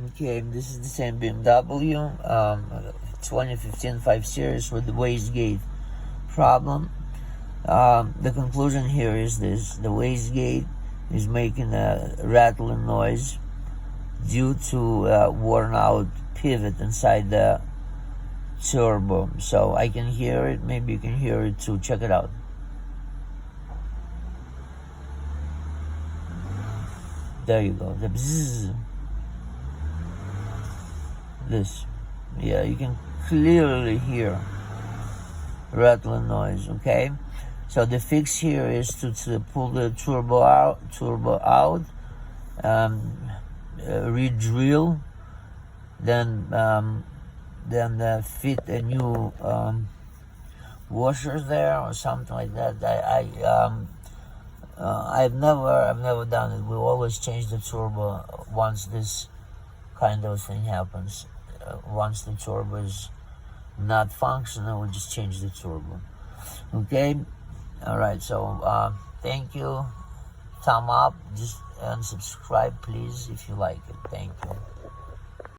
Okay, this is the same BMW 2015 5 Series with the wastegate problem. The conclusion here is this: the wastegate is making a rattling noise due to worn out pivot inside the turbo. So I can hear it, maybe you can hear it too. Check it out. There you go, the bzzz. This, yeah, you can clearly hear rattling noise. Okay, so the fix here is to pull the turbo out, re-drill, then fit a new washers there or something like that. I've never done it. We always change the turbo once this kind of thing happens. Once the turbo is not functional, we just change the turbo. Okay, all right. So thank you. Thumb up, and subscribe, please, if you like it. Thank you.